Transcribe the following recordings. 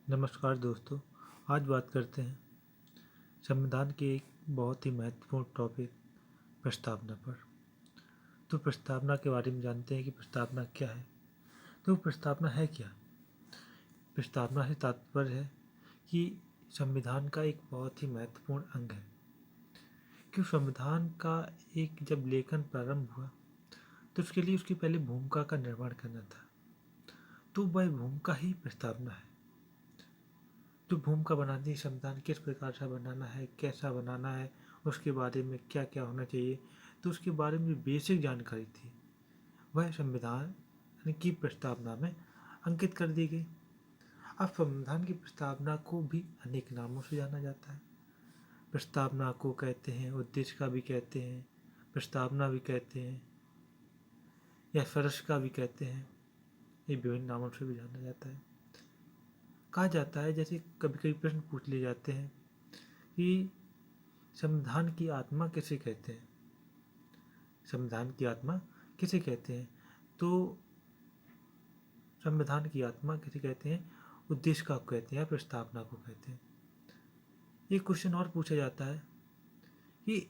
नमस्कार दोस्तों। आज बात करते हैं संविधान के एक बहुत ही महत्वपूर्ण टॉपिक प्रस्तावना पर। तो प्रस्तावना के बारे में जानते हैं कि प्रस्तावना क्या है। तो प्रस्तावना है क्या? प्रस्तावना से तात्पर्य है कि संविधान का एक बहुत ही महत्वपूर्ण अंग है। कि संविधान का एक जब लेखन प्रारंभ हुआ तो उसके लिए उसकी पहले भूमिका का निर्माण करना था। तो वह भूमिका ही प्रस्तावना है। जो भूमिका बनाती है संविधान किस प्रकार से बनाना है, कैसा बनाना है, उसके बारे में क्या क्या होना चाहिए, तो उसके बारे में बेसिक जानकारी थी वह संविधान की प्रस्तावना में अंकित कर दी गई। अब संविधान की प्रस्तावना को भी अनेक नामों से जाना जाता है। प्रस्तावना को कहते हैं, उद्देश्य का भी कहते हैं, प्रस्तावना भी कहते हैं या फरस का भी कहते हैं। ये विभिन्न नामों से भी जाना जाता है। कहा जाता है, जैसे कभी कभी प्रश्न पूछ लिए जाते हैं कि संविधान की आत्मा किसे कहते हैं। संविधान की आत्मा किसे कहते हैं? तो संविधान की आत्मा किसे कहते हैं? उद्देश्य का कहते हैं या प्रस्तावना को कहते हैं। ये क्वेश्चन और पूछा जाता है कि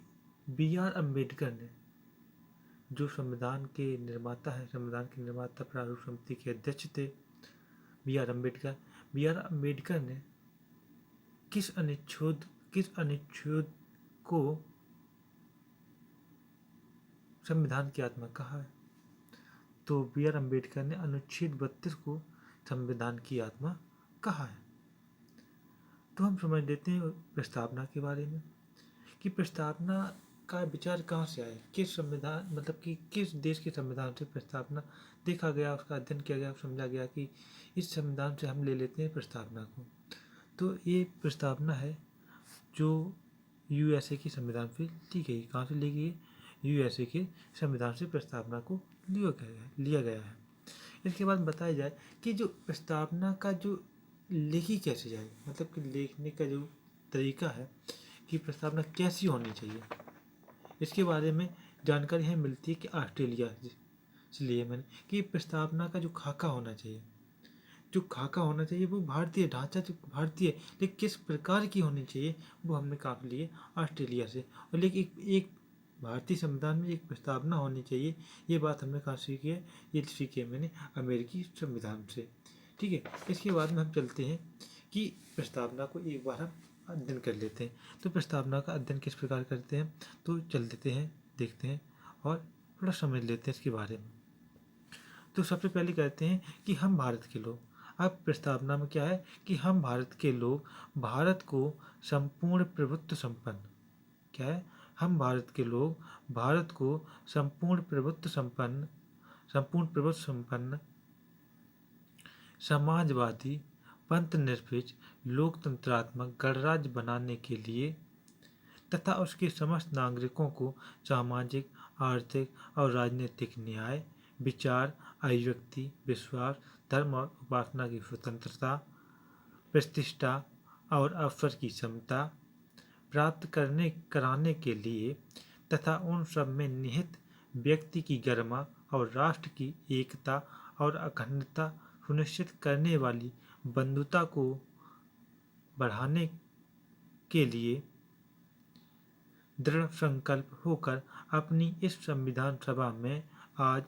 B.R. अम्बेडकर ने, जो संविधान के निर्माता है, संविधान के निर्माता प्रारूप समिति के अध्यक्ष थे B.R. अम्बेडकर ने किस अनुच्छेद को संविधान की आत्मा कहा है? तो B.R. अम्बेडकर ने अनुच्छेद 32 को संविधान की आत्मा कहा है। तो हम समझ लेते हैं प्रस्तावना के बारे में कि प्रस्तावना का विचार कहाँ से आया, किस संविधान मतलब कि किस देश के संविधान से प्रस्तावना देखा गया, उसका अध्ययन किया गया, समझा गया कि इस संविधान से हम ले लेते हैं प्रस्तावना को। तो ये प्रस्तावना है जो USA के संविधान से ली गई। कहाँ से ली गई? USA के संविधान से प्रस्तावना को लिया गया है। इसके बाद बताया जाए कि जो प्रस्तावना का जो लिखी कैसे जाए, मतलब कि लिखने का जो तरीका है कि प्रस्तावना कैसी होनी चाहिए, इसके बारे में जानकारी हमें मिलती है कि ऑस्ट्रेलिया से लिए मैंने कि प्रस्तावना का जो खाका होना चाहिए वो भारतीय ढांचा, जो भारतीय लेकिन किस प्रकार की होनी चाहिए वो हमने काफ़ी लिए ऑस्ट्रेलिया से। और लेकिन एक भारतीय संविधान में एक प्रस्तावना होनी चाहिए, ये बात हमने कहाँ सीखी है? ये सीखी है मैंने अमेरिकी संविधान से। ठीक है, इसके बाद में हम चलते हैं कि प्रस्तावना को एक बार हम अध्ययन कर लेते हैं। तो प्रस्तावना का अध्ययन किस प्रकार करते हैं, तो चल देते हैं, देखते हैं और थोड़ा समझ लेते हैं इसके बारे में। तो सबसे पहले कहते हैं कि हम भारत के लोग। अब प्रस्तावना में क्या है कि हम भारत के लोग भारत को संपूर्ण प्रभुत्व संपन्न, क्या है? हम भारत के लोग भारत को संपूर्ण प्रभुत्व संपन्न समाजवादी, पंथ निरपेक्ष, लोकतंत्रात्मक गणराज्य बनाने के लिए तथा उसके समस्त नागरिकों को सामाजिक, आर्थिक और राजनीतिक न्याय, विचार, अभिव्यक्ति, विश्वास, धर्म और उपासना की स्वतंत्रता, प्रतिष्ठा और अवसर की समता प्राप्त कराने के लिए तथा उन सब में निहित व्यक्ति की गरिमा और राष्ट्र की एकता और अखंडता सुनिश्चित करने वाली बंधुता को बढ़ाने के लिए दृढ़ संकल्प होकर अपनी इस संविधान सभा में आज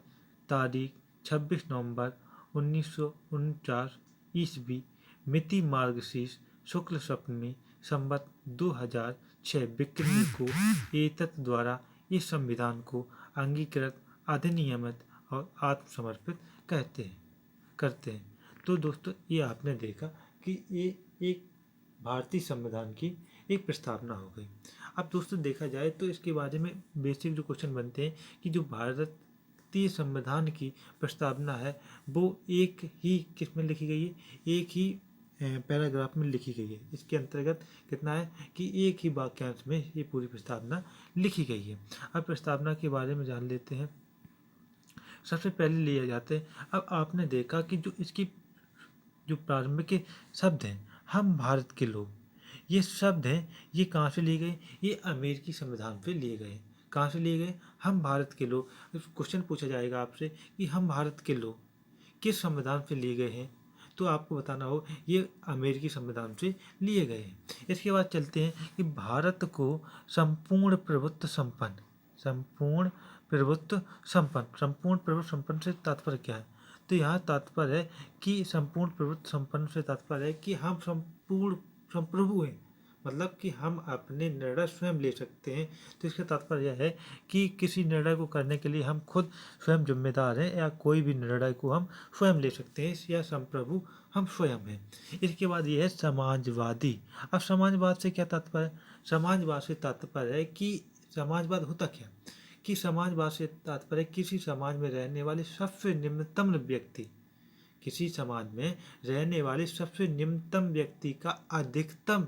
तारीख 26 नवंबर 1949 ईस्वी मिति मार्गशीर्ष शुक्ल सप्तमी संवत 2006 विक्रमी को एतत् द्वारा इस संविधान को अंगीकृत, अधिनियमित और आत्मसमर्पित करते हैं। तो दोस्तों, ये आपने देखा कि ये एक भारतीय संविधान की एक प्रस्तावना हो गई। अब दोस्तों देखा जाए तो इसके बारे में बेसिक जो क्वेश्चन बनते हैं कि जो भारतीय संविधान की प्रस्तावना है वो एक ही किस में लिखी गई है, एक ही पैराग्राफ में लिखी गई है। इसके अंतर्गत कितना है कि एक ही वाक्यांश में ये पूरी प्रस्तावना लिखी गई है। अब प्रस्तावना के बारे में जान लेते हैं। सबसे पहले लिए जाते हैं, अब आपने देखा कि जो इसकी जो प्रारंभिक के शब्द हैं, हम भारत के लोग, ये शब्द हैं, ये कहाँ से लिए गए? ये अमेरिकी संविधान से लिए गए। कहाँ से लिए गए? हम भारत के लोग। क्वेश्चन पूछा जाएगा आपसे कि हम भारत के लोग किस संविधान से लिए गए हैं, तो आपको बताना हो ये अमेरिकी संविधान से लिए गए हैं। इसके बाद चलते हैं कि भारत को संपूर्ण प्रभुत्व संपन्न, संपूर्ण प्रभुत्व संपन्न, संपूर्ण प्रभुत्व संपन्न से तात्पर्य क्या है, तो यहाँ तात्पर्य है कि संपूर्ण प्रभुत्व संपन्न से तात्पर्य है कि हम संपूर्ण संप्रभु हैं, मतलब कि हम अपने निर्णय स्वयं ले सकते हैं। तो इसका तात्पर्य यह है कि किसी निर्णय को करने के लिए हम खुद स्वयं जिम्मेदार हैं, या कोई भी निर्णय को हम स्वयं ले सकते हैं, या संप्रभु हम स्वयं हैं। इसके बाद ये है समाजवादी। अब समाजवाद से क्या तात्पर्य है, समाजवाद से तात्पर्य है कि समाजवाद होता क्या, कि समाजवाद से तात्पर्य किसी समाज में रहने वाले सबसे निम्नतम व्यक्ति, किसी समाज में रहने वाले सबसे निम्नतम व्यक्ति का अधिकतम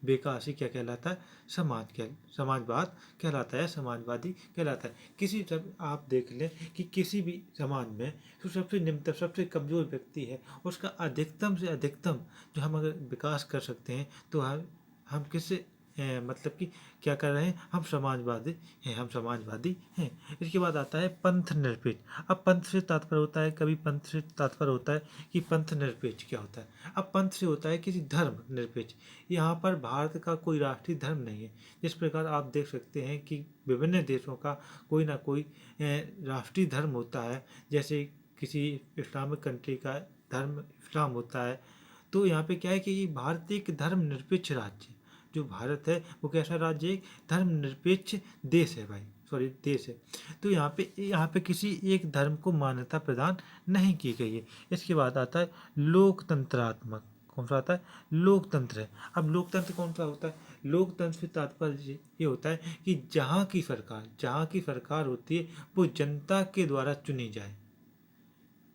विकास ही क्या कहलाता है, समाजवाद कहलाता है, समाजवादी कहलाता है। किसी सब आप देख लें कि किसी भी समाज में जो सबसे निम्नतम सबसे कमजोर व्यक्ति है, उसका अधिकतम से अधिकतम जो हम अगर विकास कर सकते हैं, तो हम किससे मतलब कि क्या कर रहे हैं, हम समाजवादी हैं, हम समाजवादी हैं। इसके बाद आता है पंथ निरपेक्ष। अब पंथ से तात्पर्य होता है, कभी पंथ से तात्पर्य होता है कि पंथ निरपेक्ष क्या होता है। अब पंथ से होता है किसी धर्म निरपेक्ष। यहाँ पर भारत का कोई राष्ट्रीय धर्म नहीं है। जिस प्रकार आप देख सकते हैं कि विभिन्न देशों का कोई ना कोई राष्ट्रीय धर्म होता है, जैसे किसी इस्लामिक कंट्री का धर्म इस्लाम होता है। तो यहाँ पे क्या है कि ये भारत एक धर्म निरपेक्ष राज्य, जो भारत है वो कैसा राज्य है, एक धर्मनिरपेक्ष देश है भाई, सॉरी देश है। तो यहाँ पे किसी एक धर्म को मान्यता प्रदान नहीं की गई है। इसके बाद आता है लोकतंत्रात्मक। कौन सा आता है, लोकतंत्र है। अब लोकतंत्र कौन सा होता है, लोकतंत्र से तात्पर्य ये होता है कि जहाँ की सरकार होती है वो जनता के द्वारा चुनी जाए।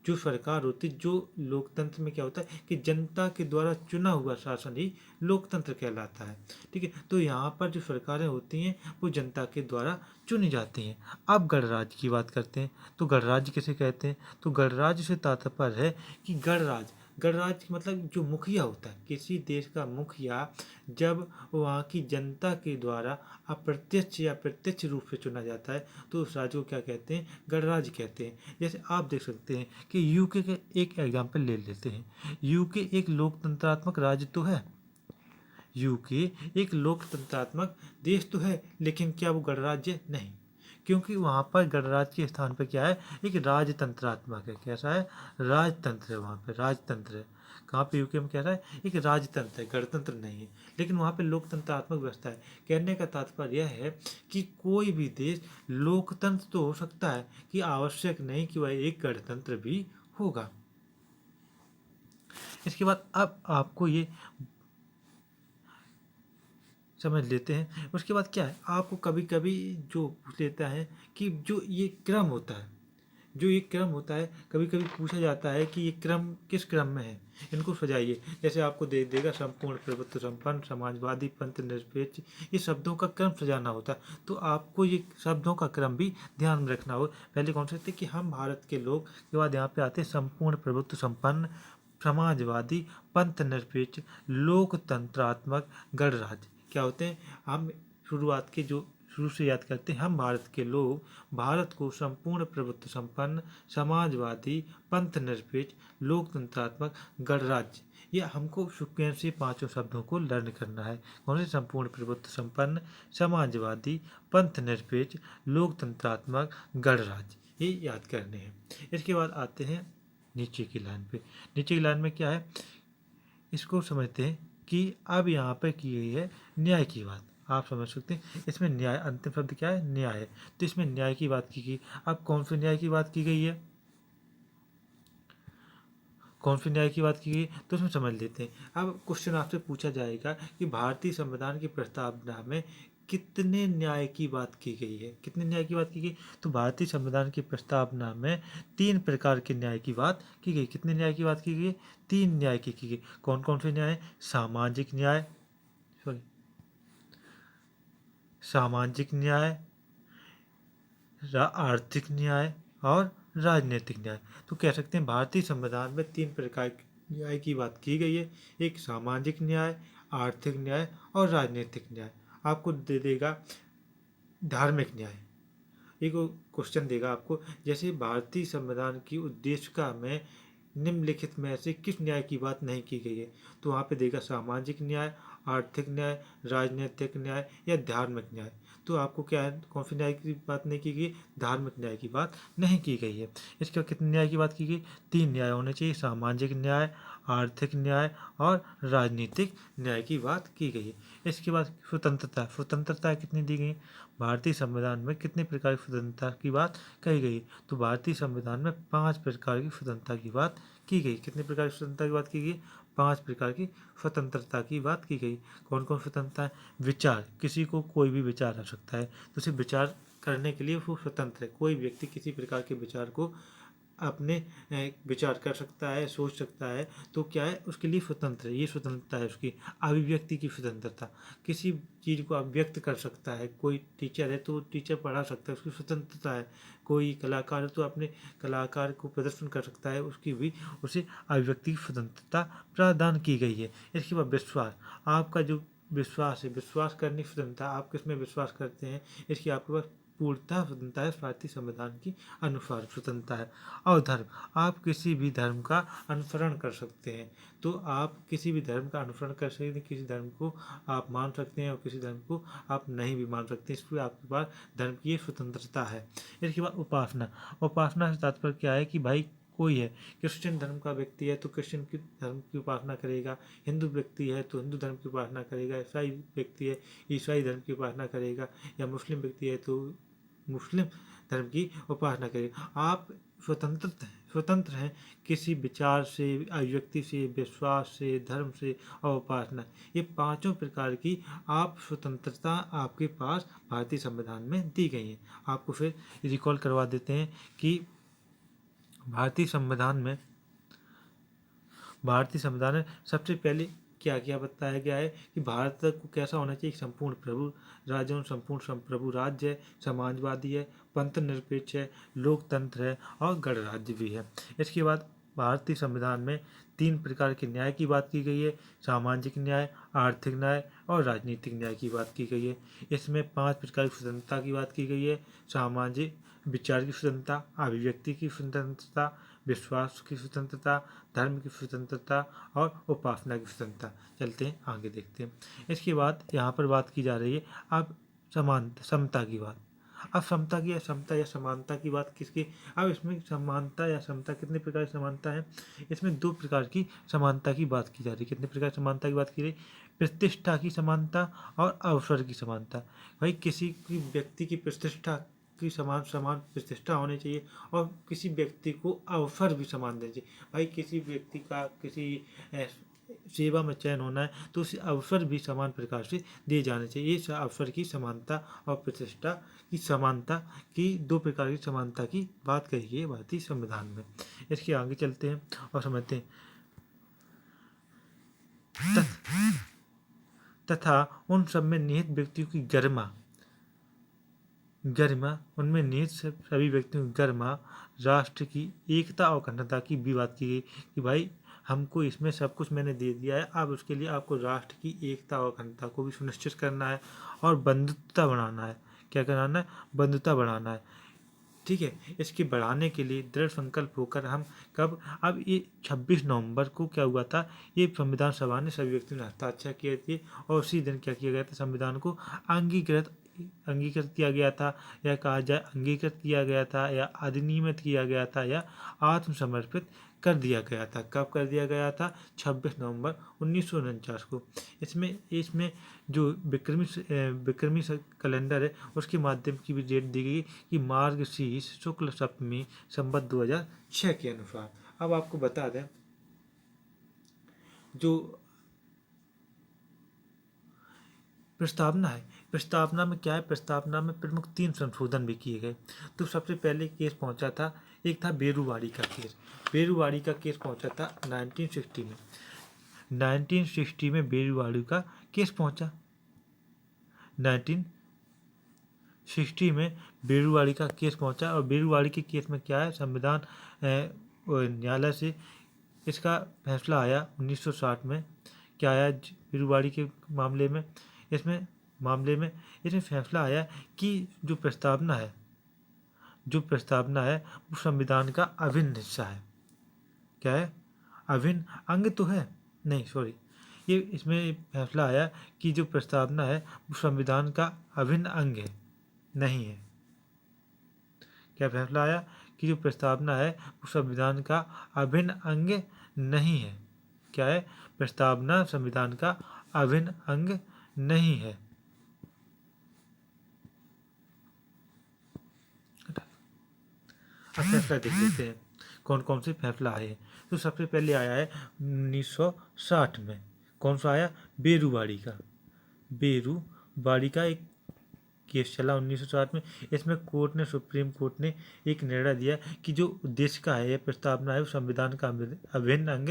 जो सरकार होती है, जो लोकतंत्र में क्या होता है कि जनता के द्वारा चुना हुआ शासन ही लोकतंत्र कहलाता है। ठीक है, तो यहाँ पर जो सरकारें होती हैं वो जनता के द्वारा चुनी जाती हैं। अब गणराज्य की बात करते हैं, तो गणराज्य किसे कहते हैं, तो गणराज्य से तात्पर्य है कि गणराज्य मतलब जो मुखिया होता है, किसी देश का मुखिया जब वहाँ की जनता के द्वारा अप्रत्यक्ष या प्रत्यक्ष रूप से चुना जाता है, तो उस राज्य को क्या कहते हैं, गणराज्य कहते हैं। जैसे आप देख सकते हैं कि यूके के एक एग्जाम्पल ले लेते हैं। यूके एक लोकतंत्रात्मक राज्य तो है, यूके एक लोकतंत्रात्मक देश तो है, लेकिन क्या वो गणराज्य नहीं, क्योंकि वहाँ पर गणराज्य के स्थान पर क्या है, एक राजतंत्रात्मक है। कैसा है, राजतंत्र है, वहाँ पे राजतंत्र है। कहाँ पे, यूके में कैसा है, एक राजतंत्र है, गणतंत्र नहीं है, लेकिन वहाँ पे लोकतंत्रात्मक व्यवस्था है। कहने का तात्पर्य यह है कि कोई भी देश लोकतंत्र तो हो सकता है, कि आवश्यक नहीं कि वह एक गणतंत्र भी होगा। इसके बाद अब आपको ये समझ लेते हैं। उसके बाद क्या है, आपको कभी कभी जो पूछ लेता है कि जो ये क्रम होता है, जो ये क्रम होता है, कभी कभी पूछा जाता है कि ये क्रम किस क्रम में है, इनको सजाइए। जैसे आपको दे देगा संपूर्ण प्रभुत्व संपन्न, समाजवादी, पंथ निरपेक्ष, ये शब्दों का क्रम सजाना होता है। तो आपको ये शब्दों का क्रम भी ध्यान में रखना हो। पहले कौन से थे कि हम भारत के लोग, के बाद यहाँ पे आते हैं संपूर्ण प्रभुत्व संपन्न, समाजवादी, पंथ निरपेक्ष, लोकतंत्रात्मक, गणराज्य। क्या होते हैं, हम शुरुआत के जो शुरू से याद करते हैं, हम भारत के लोग भारत को संपूर्ण प्रभुत्व संपन्न, समाजवादी, पंथ निरपेक्ष, लोकतंत्रात्मक, गणराज्य, ये हमको फ्रिक्वेंसी पांचों शब्दों को लर्न करना है। कौन से, संपूर्ण प्रभुत्व संपन्न, समाजवादी, पंथ निरपेक्ष, लोकतंत्रात्मक, गणराज्य, ये याद करने हैं। इसके बाद आते हैं नीचे की लाइन पे। नीचे की लाइन में क्या है, इसको समझते हैं कि अब यहाँ पे की गई है न्याय की बात। आप समझ सकते हैं इसमें न्याय, अंतिम शब्द क्या है, न्याय है। तो इसमें न्याय की बात की गई। अब कौन से न्याय की बात की गई है, कौन से न्याय की बात की गई, तो उसमें समझ लेते हैं। अब क्वेश्चन आपसे पूछा जाएगा कि भारतीय संविधान की प्रस्तावना में कितने न्याय की बात की गई है, कितने न्याय की बात की गई, तो भारतीय संविधान की प्रस्तावना में 3 प्रकार के न्याय की बात की गई। कितने न्याय की बात की गई, 3 न्याय की गई। कौन कौन से न्याय, सामाजिक न्याय, सॉरी सामाजिक न्याय, आर्थिक न्याय और राजनीतिक न्याय। तो कह सकते हैं भारतीय संविधान में 3 प्रकार के न्याय की बात की गई है, एक सामाजिक न्याय, आर्थिक न्याय और राजनीतिक न्याय। आपको दे देगा धार्मिक न्याय, एक क्वेश्चन देगा आपको, जैसे भारतीय संविधान की उद्देशिका में निम्नलिखित में से किस न्याय की बात नहीं की गई है? तो वहाँ पे देगा सामाजिक न्याय, आर्थिक न्याय, राजनीतिक न्याय या धार्मिक न्याय। तो आपको क्या है, कौन सी न्याय की बात नहीं की गई? धार्मिक न्याय की बात नहीं की गई है। इसके बाद कितने न्याय की बात की गई? 3 न्याय होने चाहिए, सामाजिक न्याय, आर्थिक न्याय और राजनीतिक न्याय की बात की गई है। इसके बाद स्वतंत्रता, स्वतंत्रता कितनी दी गई? भारतीय संविधान में कितने प्रकार की स्वतंत्रता की बात कही गई? तो भारतीय संविधान में 5 प्रकार की स्वतंत्रता की बात की गई। कितने प्रकार की स्वतंत्रता की बात की गई? 5 प्रकार की स्वतंत्रता की बात की गई। कौन कौन स्वतंत्रता है? विचार, किसी को कोई भी विचार आ सकता है, तो उसे विचार करने के लिए वो स्वतंत्र है। कोई व्यक्ति किसी प्रकार के विचार को अपने विचार कर सकता है, सोच सकता है, तो क्या है, उसके लिए स्वतंत्र है। ये स्वतंत्रता है उसकी। अभिव्यक्ति की स्वतंत्रता, किसी चीज़ को अभिव्यक्त कर सकता है। कोई टीचर है तो टीचर पढ़ा सकता है, उसकी स्वतंत्रता है। कोई कलाकार है तो अपने कलाकार को प्रदर्शन कर सकता है, उसकी भी उसे अभिव्यक्ति की स्वतंत्रता प्रदान की गई है। इसके बाद विश्वास, आपका जो विश्वास है, विश्वास करने की स्वतंत्रता, आप किसमें विश्वास करते हैं, इसकी आपके पास पूर्णतः स्वतंत्रता है। भारतीय संविधान की अनुसार स्वतंत्रता है। और धर्म, आप किसी भी धर्म का अनुसरण कर सकते हैं। तो आप किसी भी धर्म का अनुसरण कर सकते हैं, किसी धर्म को आप मान सकते हैं और किसी धर्म को आप नहीं भी मान सकते, इसलिए आपके पास धर्म की स्वतंत्रता है। इसके बाद उपासना, उपासना से तात्पर्य क्या है कि भाई कोई है, क्रिश्चियन धर्म का व्यक्ति है तो क्रिश्चियन की धर्म की उपासना करेगा, हिंदू व्यक्ति है तो हिंदू धर्म की उपासना करेगा, ईसाई व्यक्ति है ईसाई धर्म की उपासना करेगा, या मुस्लिम व्यक्ति है तो मुस्लिम धर्म की उपासना करेगा। आप स्वतंत्र हैं किसी विचार से, अभिव्यक्ति से, विश्वास से, धर्म से और उपासना, ये पांचों प्रकार की आप स्वतंत्रता आपके पास भारतीय संविधान में दी गई है। आपको फिर रिकॉल करवा देते हैं कि भारतीय संविधान में सबसे पहले क्या क्या बताया गया है कि भारत को कैसा होना चाहिए? संपूर्ण प्रभु राज्य और संपूर्ण संप्रभु राज्य है, समाजवादी है, पंथ निरपेक्ष है, लोकतंत्र है और गणराज्य भी है। इसके बाद भारतीय संविधान में 3 प्रकार के न्याय की बात की गई है, सामाजिक न्याय, आर्थिक न्याय और राजनीतिक न्याय की बात की गई है। इसमें 5 प्रकार की स्वतंत्रता की बात की गई है, सामाजिक विचार की स्वतंत्रता, अभिव्यक्ति की स्वतंत्रता, विश्वास की स्वतंत्रता, धर्म की स्वतंत्रता और उपासना की स्वतंत्रता। चलते हैं आगे देखते हैं। इसके बाद यहाँ पर बात की जा रही है अब समता की बात। अब समता की या समता या समानता की बात किसकी? अब इसमें समानता या समता कितने प्रकार की समानता है? इसमें 2 प्रकार की समानता की बात की जा रही है। कितने प्रकार की समानता की बात की रही? प्रतिष्ठा की समानता और अवसर की समानता। भाई किसी की व्यक्ति की प्रतिष्ठा की समान समान प्रतिष्ठा होनी चाहिए और किसी व्यक्ति को अवसर भी समान देना चाहिए। भाई किसी व्यक्ति का किसी सेवा में चयन होना है तो उसे अवसर भी समान प्रकार से दिए जाने चाहिए। ये अवसर की समानता और प्रतिष्ठा की समानता की 2 प्रकार की समानता की बात कही गई है भारतीय संविधान में। इसके आगे चलते हैं और समझते हैं। तथा उन सब में निहित व्यक्तियों की गरिमा, उनमें निहित सभी व्यक्तियों की गरिमा, राष्ट्र की एकता और अखंडता की भी बात की गई कि भाई हमको इसमें सब कुछ मैंने दे दिया है, अब उसके लिए आपको राष्ट्र की एकता और अखंडता को भी सुनिश्चित करना है और बंधुता बढ़ाना है। क्या कराना है? बंधुता बढ़ाना है। ठीक है, इसके बढ़ाने के लिए दृढ़ संकल्प होकर हम कब, अब ये 26 नवंबर को क्या हुआ था, ये संविधान सभा ने सभी व्यक्तियों ने हस्ताक्षर किए थे और उसी दिन क्या किया गया था, संविधान को अंगीकृत किया गया था, या कहा जाए अंगीकृत किया गया था, या अधिनियमित किया गया था, या आत्मसमर्पित कर दिया गया था। कब कर दिया गया था? 26 नवंबर 1949 को। इसमें इसमें जो विक्रमी कैलेंडर है उसके माध्यम की भी डेट दी गई कि मार्गशीर्ष शुक्ल सप्तमी संवत 2006 के अनुसार। अब आपको बता दें जो प्रस्तावना है, प्रस्तावना में क्या है? प्रस्तावना में प्रमुख 3 संशोधन भी किए गए। तो सबसे पहले केस पहुंचा था, एक था बेरूवाड़ी का केस। बेरूवाड़ी का केस पहुंचा था 1960 में। 1960 में बेरूवाड़ी का केस पहुंचा। 1960 में बेरूवाड़ी का केस पहुंचा और बेरूवाड़ी के केस में क्या है, संविधान न्यायालय से इसका फैसला आया 1960 में। क्या आया बेरूवाड़ी के मामले में? इसमें फैसला आया कि जो प्रस्तावना है वो संविधान का अभिन्न हिस्सा है। क्या है, अभिन्न अंग तो है नहीं, सॉरी, ये इसमें फैसला आया कि जो प्रस्तावना है वो संविधान का अभिन्न अंग है, नहीं है। क्या फैसला आया कि जो प्रस्तावना है वो संविधान का अभिन्न अंग नहीं है। क्या है, प्रस्तावना संविधान का अभिन्न अंग नहीं है। अब फैसला देख लेते हैं कौन कौन से फैसला आए हैं। तो सबसे पहले आया है 1960 में, कौन सा आया, बेरूबाड़ी का। बेरूबाड़ी का एक केस चला 1960 में। इसमें कोर्ट ने, सुप्रीम कोर्ट ने एक निर्णय दिया कि जो उद्देश्य का है, यह प्रस्तावना है, वो संविधान का अभिन्न अंग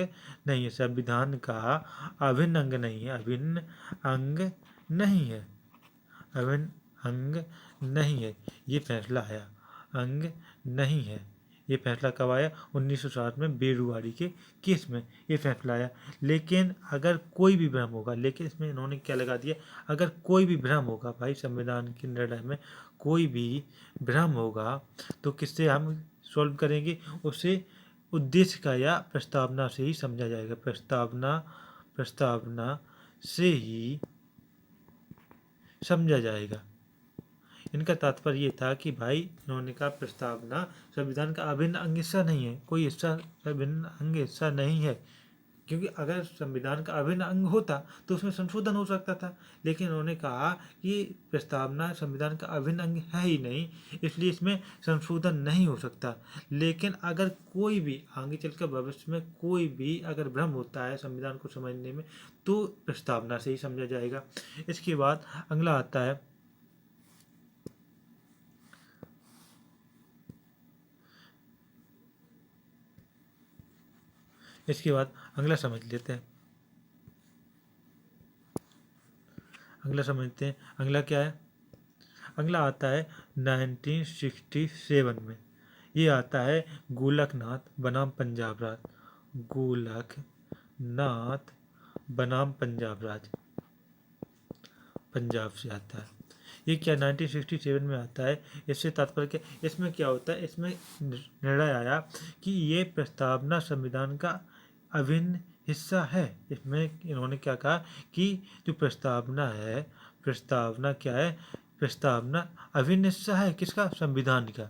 नहीं है, संविधान का अभिन्न अंग नहीं है, अभिन्न अंग नहीं है, अभिन्न अंग नहीं है, ये फैसला आया, अंग नहीं है। ये फैसला कब आया, 1960 में बेरूवाड़ी के केस में ये फैसला आया। लेकिन अगर कोई भी भ्रम होगा, लेकिन इसमें इन्होंने क्या लगा दिया, अगर कोई भी भ्रम होगा भाई, संविधान के निर्णय में कोई भी भ्रम होगा तो किससे हम सॉल्व करेंगे, उसे उद्देश्य का या प्रस्तावना से ही समझा जाएगा, प्रस्तावना से ही समझा जाएगा। इनका तात्पर्य ये था कि भाई इन्होंने कहा प्रस्तावना संविधान का अभिन्न अंग हिस्सा नहीं है, कोई हिस्सा, अभिन्न अंग हिस्सा नहीं है, क्योंकि अगर संविधान का अभिन्न अंग होता तो उसमें संशोधन हो सकता था। लेकिन उन्होंने कहा कि प्रस्तावना संविधान का अभिन्न अंग है ही नहीं, इसलिए इसमें संशोधन नहीं हो सकता। लेकिन अगर कोई भी आगे चलकर भविष्य में कोई भी अगर भ्रम होता है संविधान को समझने में, तो प्रस्तावना से ही समझा जाएगा। इसके बाद अगला आता है, इसके बाद अगला समझ लेते हैं, अगला समझते हैं। अगला क्या है, अगला आता है 1967 में, ये आता है गोलकनाथ बनाम पंजाब राज, गोलकनाथ बनाम पंजाब राज, पंजाब से आता है। ये क्या 1967 में आता है, इससे तात्पर्य क्या, इसमें क्या होता है, इसमें निर्णय आया कि ये प्रस्तावना संविधान का अभिन्न हिस्सा है। इसमें इन्होंने क्या कहा कि जो प्रस्तावना है, प्रस्तावना क्या है, प्रस्तावना अभिन्न हिस्सा है किसका, संविधान का।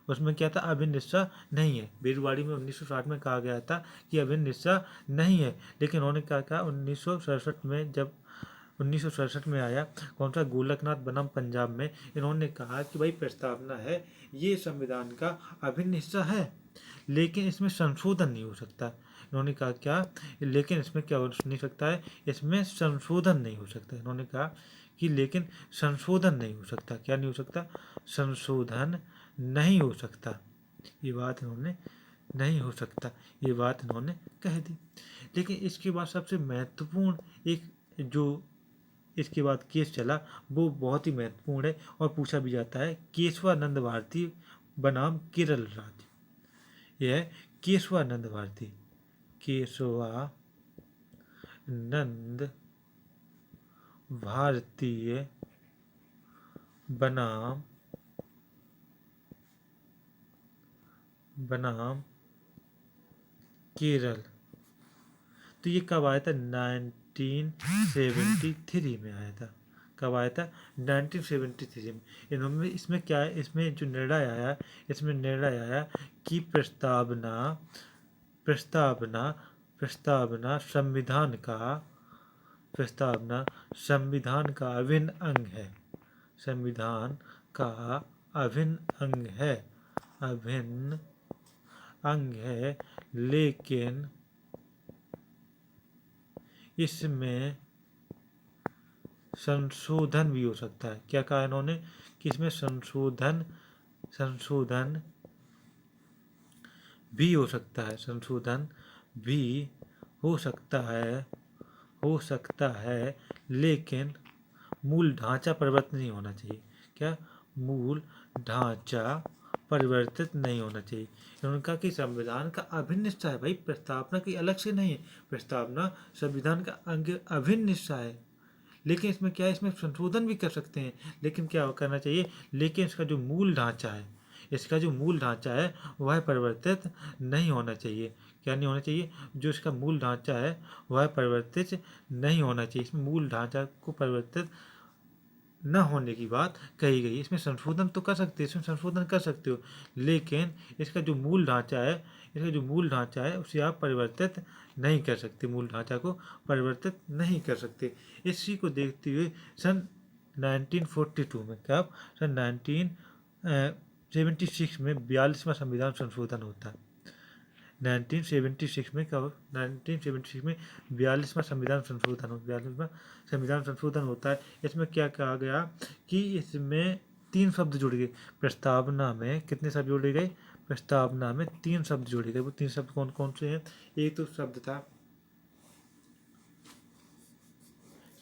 उसमें क्या था, अभिन्न हिस्सा नहीं है। बेरुवाड़ी में 1960 में कहा गया था कि अभिन्न हिस्सा नहीं है, लेकिन उन्होंने क्या कहा 1967 में, जब 1967 में आया कौन सा, गोलकनाथ बनाम पंजाब में, इन्होंने कहा कि भाई प्रस्तावना है ये संविधान का अभिन्न हिस्सा है, लेकिन इसमें संशोधन नहीं हो सकता। इन्होंने कहा क्या, लेकिन इसमें क्या हो नहीं सकता है, इसमें संशोधन नहीं हो सकता। इन्होंने कहा कि लेकिन संशोधन नहीं हो सकता, क्या नहीं हो सकता, संशोधन नहीं हो सकता, ये बात इन्होंने नहीं हो सकता, ये बात इन्होंने कह दी। लेकिन इसके बाद सबसे महत्वपूर्ण एक जो इसके बाद केस चला वो बहुत ही महत्वपूर्ण है और पूछा भी जाता है, केशवानंद भारती बनाम केरल राज्य। यह है केशवानंद भारती, केशवानंद भारतीय बनाम केरल। तो ये कब आया था, 1973 में आया था। कब आया था, 1973 में। इन्होंने, इसमें क्या है, इसमें जो निर्णय आया, इसमें निर्णय आया कि प्रस्तावना संविधान का अभिन्न अंग है, संविधान का अभिन्न अंग है, अभिन्न अंग है, लेकिन इसमें संशोधन भी हो सकता है। क्या कहा इन्होंने कि इसमें संशोधन भी हो सकता है, संशोधन भी हो सकता है, लेकिन मूल ढांचा परिवर्तन नहीं होना चाहिए। क्या, मूल ढांचा परिवर्तित नहीं होना चाहिए। उन्होंने कहा कि संविधान का अभिन्न हिस्सा है भाई, प्रस्तावना की अलग से नहीं है, प्रस्तावना संविधान का अंग अभिन्न हिस्सा है। लेकिन इसमें क्या है, इसमें संशोधन भी कर सकते हैं, लेकिन क्या करना चाहिए, लेकिन इसका जो मूल ढांचा है, इसका जो मूल ढांचा है वह परिवर्तित नहीं होना चाहिए। क्या नहीं होना चाहिए, जो इसका मूल ढांचा है वह परिवर्तित नहीं होना चाहिए। इसमें मूल ढांचा को परिवर्तित न होने की बात कही गई। इसमें संशोधन तो कर सकते हो, इसमें संशोधन कर सकते हो, लेकिन इसका जो मूल ढांचा है, इसका जो मूल ढांचा है उसे आप परिवर्तित नहीं कर सकते, मूल ढांचा को परिवर्तित नहीं कर सकते। इसी को देखते हुए सन 1942 में, कब, सन 1976 में 42वां संविधान संशोधन होता है। 1976 में, कब, 1976 में 42वां संविधान संशोधन हो 42वां संविधान संशोधन होता है। इसमें क्या कहा गया कि इसमें 3 शब्द जोड़े गए। प्रस्तावना में कितने शब्द जोड़े गए? प्रस्तावना में 3 शब्द जोड़े गए। वो 3 शब्द कौन कौन से हैं? एक तो शब्द था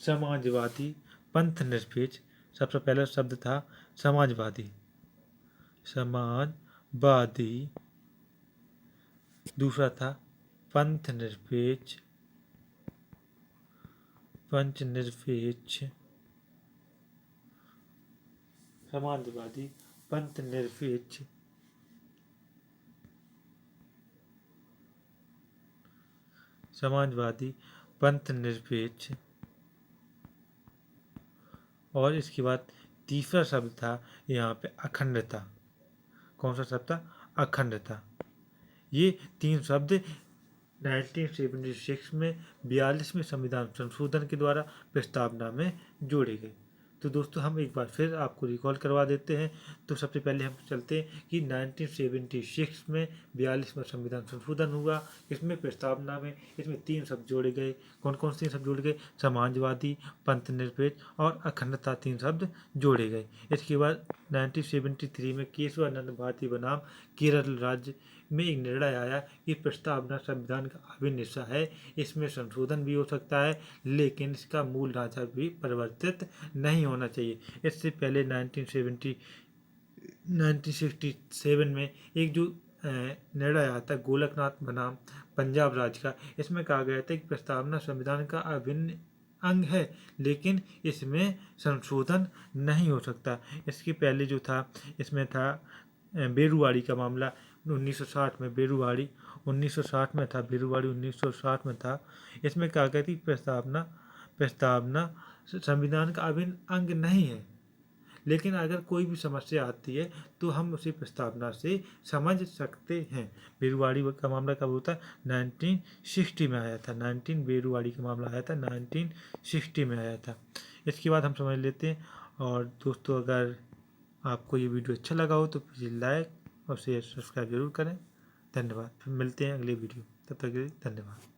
समाजवादी, पंथ निरपेक्ष। सबसे पहला शब्द था समाजवादी, समाजवादी। दूसरा था पंथ निरपेक्ष, पंथ निरपेक्ष, समाजवादी, पंथ निरपेक्ष, समाजवादी, पंथ निरपेक्ष। और इसके बाद तीसरा शब्द था यहाँ पे अखंडता। कौन सा शब्द था? अखंडता। ये 3 शब्द 1976 में 42वें संविधान संशोधन के द्वारा प्रस्तावना में जोड़े गए। तो दोस्तों हम एक बार फिर आपको रिकॉल करवा देते हैं। तो सबसे पहले हम चलते हैं कि 1976 में 42वां संविधान संशोधन हुआ। इसमें प्रस्तावना में इसमें 3 शब्द जोड़े गए। कौन कौन से 3 शब्द जोड़े गए? समाजवादी, पंथ निरपेक्ष और अखंडता, 3 शब्द जोड़े गए। इसके बाद 1973 में केशवानंद भारती बनाम केरल राज्य में एक निर्णय आया कि प्रस्तावना संविधान का अभिन्न हिस्सा है, इसमें संशोधन भी हो सकता है, लेकिन इसका मूल ढांचा भी परिवर्तित नहीं होना चाहिए। इससे पहले 1967 में एक जो निर्णय आया था गोलकनाथ बनाम पंजाब राज्य का, इसमें कहा गया था कि प्रस्तावना संविधान का अभिन्न अंग है, लेकिन इसमें संशोधन नहीं हो सकता। इसके पहले जो था, इसमें था बेरुवाड़ी का मामला 1960 में। बेरुवाड़ी 1960 में था, बेरुवाड़ी 1960 में था। इसमें कहा गया कि प्रस्तावना संविधान का अभिन्न अंग नहीं है, लेकिन अगर कोई भी समस्या आती है तो हम उसे प्रस्तावना से समझ सकते हैं। बेरुवाड़ी का मामला कब होता है? 1960 में आया था। 19 बेरुवाड़ी का मामला आया था, 1960 में आया था। इसके बाद हम समझ लेते हैं। और दोस्तों अगर आपको ये वीडियो अच्छा लगा हो तो प्लीज़ लाइक और शेयर सब्सक्राइब जरूर करें। धन्यवाद। फिर मिलते हैं अगले वीडियो, तब तक के लिए धन्यवाद।